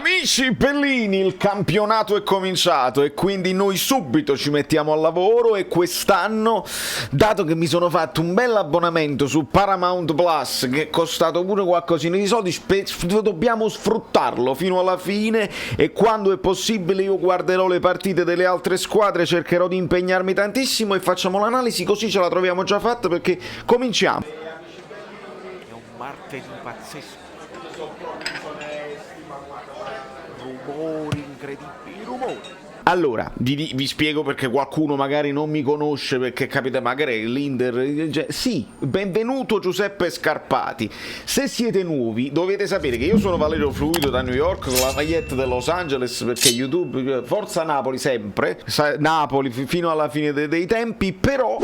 Amici Pellini, il campionato è cominciato e quindi noi subito ci mettiamo al lavoro e quest'anno, dato che mi sono fatto un bel abbonamento su Paramount Plus che è costato pure qualcosina di soldi, dobbiamo sfruttarlo fino alla fine e quando è possibile io guarderò le partite delle altre squadre, cercherò di impegnarmi tantissimo e facciamo l'analisi così ce la troviamo già fatta perché cominciamo. È un martedì pazzesco. Rumori incredibili, rumori. Allora, vi spiego perché qualcuno magari non mi conosce, perché capita magari l'Inter. Sì, benvenuto Giuseppe Scarpati. Se siete nuovi dovete sapere che io sono Valerio Fluido da New York con la maglietta del Los Angeles, perché YouTube, forza Napoli sempre, Napoli fino alla fine dei tempi, però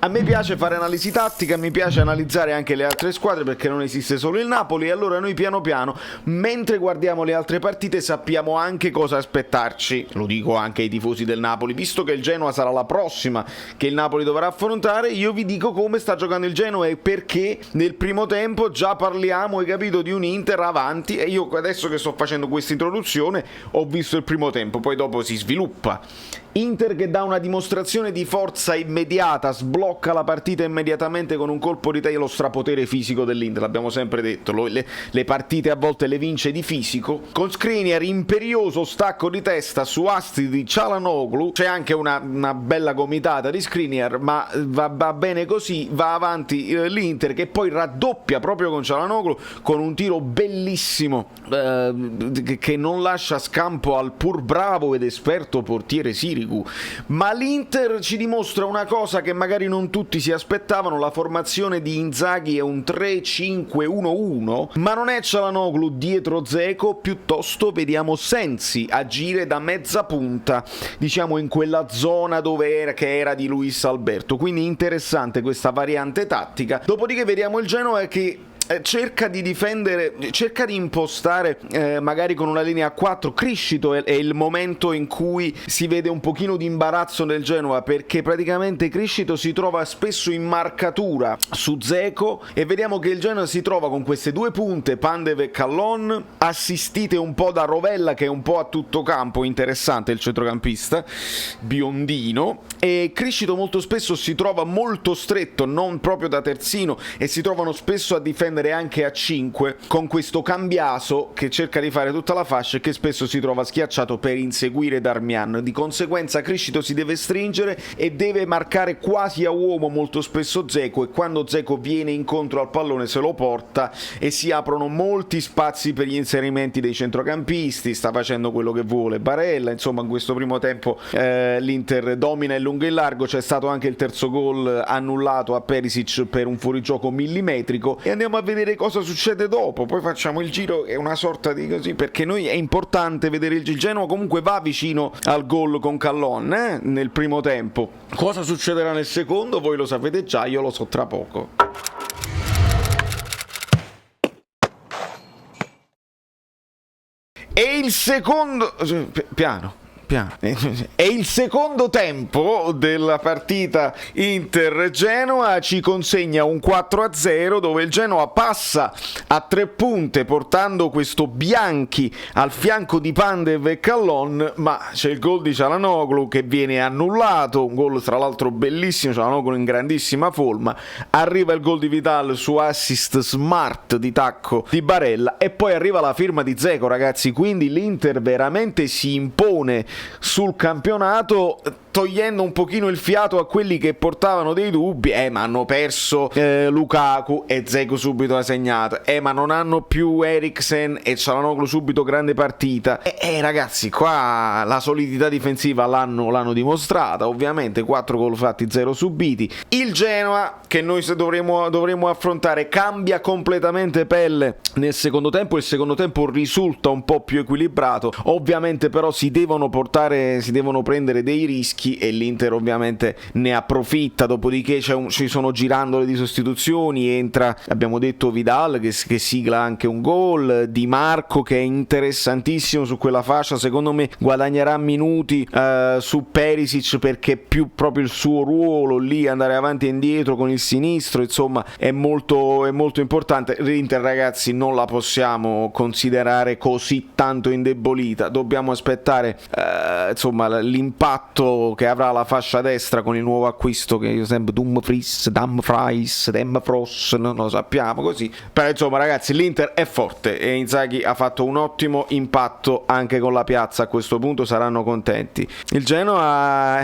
a me piace fare analisi tattica, mi piace analizzare anche le altre squadre perché non esiste solo il Napoli e allora noi piano piano, mentre guardiamo le altre partite, sappiamo anche cosa aspettarci. Lo dico anche ai tifosi del Napoli, visto che il Genoa sarà la prossima che il Napoli dovrà affrontare, io vi dico come sta giocando il Genoa e perché nel primo tempo già parliamo, hai capito, di un Inter avanti e io adesso che sto facendo questa introduzione ho visto il primo tempo, poi dopo si sviluppa. Inter che dà una dimostrazione di forza immediata, sblocca la partita immediatamente con un colpo di testa, lo strapotere fisico dell'Inter, l'abbiamo sempre detto, le partite a volte le vince di fisico, con Skriniar imperioso stacco di testa su asti di Çalhanoğlu, c'è anche una bella gomitata di Skriniar, ma va bene così, va avanti l'Inter che poi raddoppia proprio con Çalhanoğlu con un tiro bellissimo che non lascia scampo al pur bravo ed esperto portiere Sirigu. Ma l'Inter ci dimostra una cosa che magari non tutti si aspettavano, la formazione di Inzaghi è un 3-5-1-1, ma non è Çalhanoğlu dietro Dzeko, piuttosto vediamo Sensi agire da mezza punta, diciamo in quella zona che era di Luis Alberto, quindi interessante questa variante tattica. Dopodiché vediamo il Genoa che cerca di difendere, cerca di impostare magari con una linea a 4. Criscito è il momento in cui si vede un pochino di imbarazzo nel Genoa, perché praticamente Criscito si trova spesso in marcatura su Dzeko e vediamo che il Genoa si trova con queste due punte, Pandev e Kallon, assistite un po' da Rovella che è un po' a tutto campo, interessante il centrocampista biondino, e Criscito molto spesso si trova molto stretto, non proprio da terzino, e si trovano spesso a difendere anche a 5 con questo Cambiaso che cerca di fare tutta la fascia e che spesso si trova schiacciato per inseguire Darmian. Di conseguenza Criscito si deve stringere e deve marcare quasi a uomo molto spesso Dzeko, e quando Dzeko viene incontro al pallone se lo porta e si aprono molti spazi per gli inserimenti dei centrocampisti. Sta facendo quello che vuole Barella, insomma in questo primo tempo l'Inter domina in lungo e in largo. C'è stato anche il terzo gol annullato a Perisic per un fuorigioco millimetrico e andiamo a vedere cosa succede dopo, poi facciamo il giro, è una sorta di così, perché noi è importante vedere il Genoa comunque va vicino al gol con Kallon nel primo tempo. Cosa succederà nel secondo voi lo sapete già, io lo so tra poco. E il secondo piano. E il secondo tempo della partita Inter-Genoa ci consegna un 4-0 dove il Genoa passa a 3 punte portando questo Bianchi al fianco di Pandev e Kallon, ma c'è il gol di Çalhanoğlu che viene annullato, un gol tra l'altro bellissimo, Çalhanoğlu in grandissima forma, arriva il gol di Vidal su assist smart di tacco di Barella e poi arriva la firma di Dzeko, ragazzi, quindi l'Inter veramente si impone sul campionato, togliendo un pochino il fiato a quelli che portavano dei dubbi, ma hanno perso Lukaku e Dzeko subito ha segnato, ma non hanno più Eriksen e Çalhanoğlu subito grande partita, ragazzi qua la solidità difensiva l'hanno dimostrata, ovviamente 4 gol fatti, 0 subiti. Il Genoa che noi dovremo affrontare cambia completamente pelle nel secondo tempo, il secondo tempo risulta un po' più equilibrato, ovviamente però si devono prendere dei rischi vecchi e l'Inter ovviamente ne approfitta, dopodiché ci sono girandole di sostituzioni, entra, abbiamo detto, Vidal che sigla anche un gol, Di Marco che è interessantissimo su quella fascia, secondo me guadagnerà minuti su Perisic perché è più proprio il suo ruolo lì, andare avanti e indietro con il sinistro, insomma è molto importante. L'Inter, ragazzi, non la possiamo considerare così tanto indebolita, dobbiamo aspettare insomma l'impatto che avrà la fascia destra con il nuovo acquisto che io sempre Dumfries, non lo sappiamo così, però insomma ragazzi l'Inter è forte e Inzaghi ha fatto un ottimo impatto anche con la piazza, a questo punto saranno contenti. Il Genoa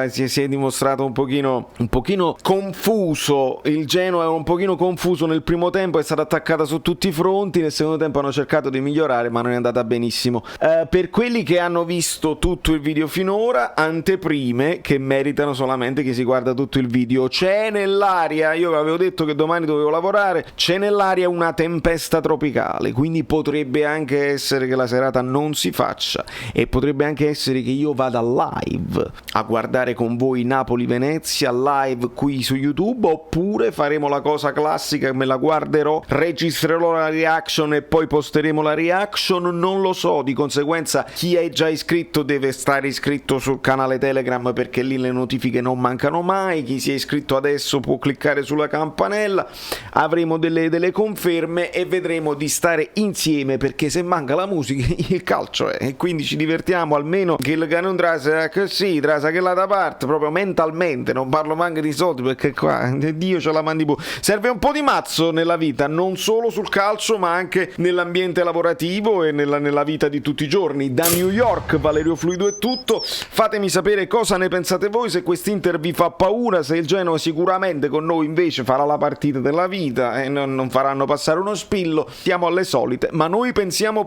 si è dimostrato un pochino confuso, il Genoa è un pochino confuso nel primo tempo, è stata attaccata su tutti i fronti, nel secondo tempo hanno cercato di migliorare ma non è andata benissimo. Per quelli che hanno visto tutto il video finora, anteprime che meritano solamente che si guarda tutto il video. C'è nell'aria, io avevo detto che domani dovevo lavorare, c'è nell'aria una tempesta tropicale, quindi potrebbe anche essere che la serata non si faccia e potrebbe anche essere che io vada live a guardare con voi Napoli-Venezia live qui su YouTube, oppure faremo la cosa classica, me la guarderò, registrerò la reaction e poi posteremo la reaction, non lo so. Di conseguenza chi è già iscritto deve stare iscritto sul canale Telegram perché lì le notifiche non mancano mai, chi si è iscritto adesso può cliccare sulla campanella, avremo delle conferme e vedremo di stare insieme, perché se manca la musica il calcio è, e quindi ci divertiamo, almeno che non trasa così, trasa che la da parte proprio mentalmente, non parlo manco di soldi perché qua Dio ce la mandi bu. Serve un po' di mazzo nella vita, non solo sul calcio ma anche nell'ambiente lavorativo e nella vita di tutti i giorni. Da New York, Valerio Fluido è tutto, fatemi sapere cosa ne pensate voi, se quest'Inter vi fa paura, se il Genoa sicuramente con noi invece farà la partita della vita e non faranno passare uno spillo, stiamo alle solite, ma noi pensiamo.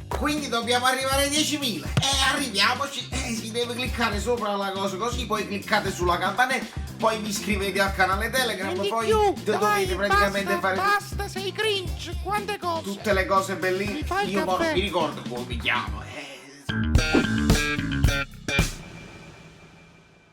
Quindi dobbiamo arrivare ai 10.000 e arriviamoci, si deve cliccare sopra la cosa così, poi cliccate sulla campanella, poi vi iscrivete al canale Telegram, poi dovete praticamente fare basta, sei cringe, quante cose, tutte le cose bellissime. Io mi ricordo come mi chiamo.